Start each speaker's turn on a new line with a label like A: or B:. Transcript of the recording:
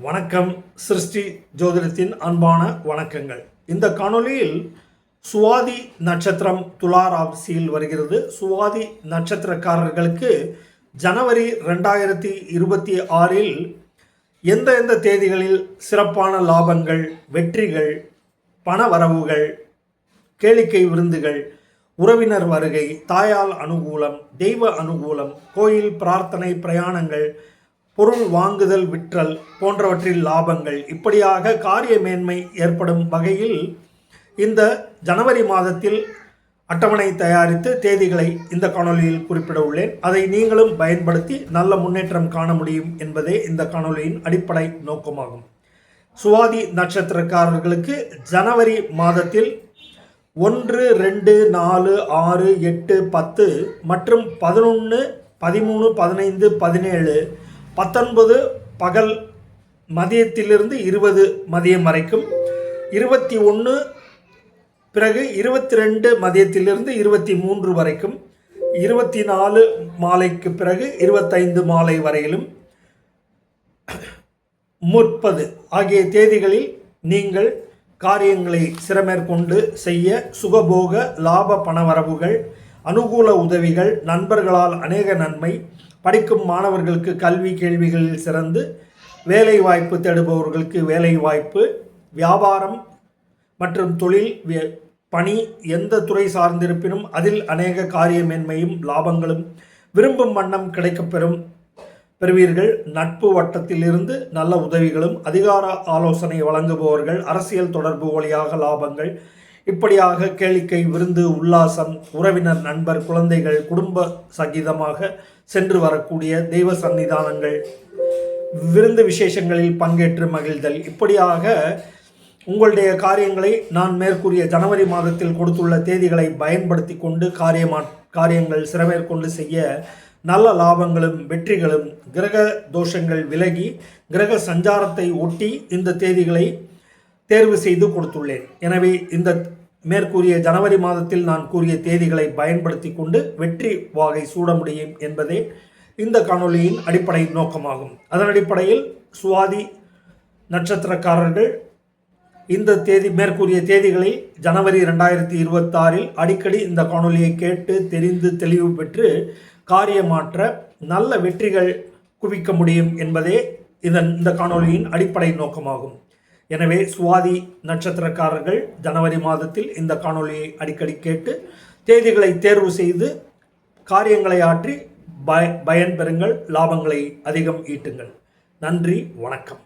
A: வணக்கம். சிருஷ்டி ஜோதிடத்தின் அன்பான வணக்கங்கள். இந்த காணொளியில் சுவாதி நட்சத்திரம் துலா ராசியில் வருகிறது. சுவாதி நட்சத்திரக்காரர்களுக்கு ஜனவரி 2026 எந்த தேதிகளில் சிறப்பான லாபங்கள், வெற்றிகள், பண வரவுகள், கேளிக்கை விருந்துகள், உறவினர் வருகை, தாயால் அனுகூலம், தெய்வ அனுகூலம், கோயில் பிரார்த்தனை, பிரயாணங்கள், பொருள் வாங்குதல், விற்றல் போன்றவற்றில் லாபங்கள், இப்படியாக காரிய மேன்மை ஏற்படும் வகையில் இந்த ஜனவரி மாதத்தில் அட்டவணை தயாரித்து தேதிகளை இந்த காணொலியில் குறிப்பிட உள்ளேன். அதை நீங்களும் பயன்படுத்தி நல்ல முன்னேற்றம் காண முடியும் என்பதே இந்த காணொலியின் அடிப்படை நோக்கமாகும். சுவாதி நட்சத்திரக்காரர்களுக்கு ஜனவரி மாதத்தில் 1, 2, 4, 6, 8, 10 மற்றும் 11, 13, 15, 17, 19 பகல் மதியத்திலிருந்து 20 மதியம் வரைக்கும், 21 பிறகு 22 மதியத்திலிருந்து 23 வரைக்கும், 24 மாலைக்கு பிறகு 25 மாலை வரையிலும், 30 ஆகிய தேதிகளில் நீங்கள் காரியங்களை சிறமேற்கொண்டு செய்ய சுகபோக லாப பணவரவுகள், அனுகூல உதவிகள், நண்பர்களால் அநேக நன்மை, படிக்கும் மாணவர்களுக்கு கல்வி கேள்விகளில் சிறந்து வேலை வாய்ப்பு தேடுபவர்களுக்கு வேலை வாய்ப்பு, வியாபாரம் மற்றும் தொழில் பணி எந்த துறை சார்ந்திருப்பினும் அதில் அநேக காரிய மேன்மையும் லாபங்களும் விரும்பும் வண்ணம் பெறுவீர்கள். நட்பு வட்டத்திலிருந்து நல்ல உதவிகளும், அதிகார ஆலோசனை வழங்குபவர்கள், அரசியல் தொடர்பு வழியாக லாபங்கள், இப்படியாக கேளிக்கை விருந்து, உல்லாசம், உறவினர், நண்பர், குழந்தைகள், குடும்ப சகிதமாக சென்று வரக்கூடிய தெய்வ சன்னிதானங்கள், விருந்து விசேஷங்களில் பங்கேற்று மகிழ்தல், இப்படியாக உங்களுடைய காரியங்களை நான் மேற்கூறிய ஜனவரி மாதத்தில் கொடுத்துள்ள தேதிகளை பயன்படுத்தி கொண்டு காரியங்கள் சிறமேற்கொண்டு செய்ய நல்ல லாபங்களும் வெற்றிகளும், கிரக தோஷங்கள் விலகி கிரக சஞ்சாரத்தை ஒட்டி இந்த தேதிகளை தேர்வு செய்து கொடுத்துள்ளேன். எனவே இந்த மேற்கூறிய ஜனவரி மாதத்தில் நான் கூறிய தேதிகளை பயன்படுத்தி கொண்டு வெற்றி வாகை சூட முடியும் என்பதே இந்த காணொலியின் அடிப்படை நோக்கமாகும். அதன் அடிப்படையில் சுவாதி நட்சத்திரக்காரர்கள் இந்த மேற்கூறிய தேதிகளில் ஜனவரி 2026 அடிக்கடி இந்த காணொலியை கேட்டு தெரிந்து தெளிவு பெற்று காரியமாற்ற நல்ல வெற்றிகள் குவிக்க முடியும் என்பதே இந்த காணொலியின் அடிப்படை நோக்கமாகும். எனவே சுவாதி நட்சத்திரக்காரர்கள் ஜனவரி மாதத்தில் இந்த காணொலியை அடிக்கடி கேட்டு தேதிகளை தேர்வு செய்து காரியங்களை ஆற்றி பயன் பெறுங்கள், லாபங்களை அதிகம் ஈட்டுங்கள். நன்றி, வணக்கம்.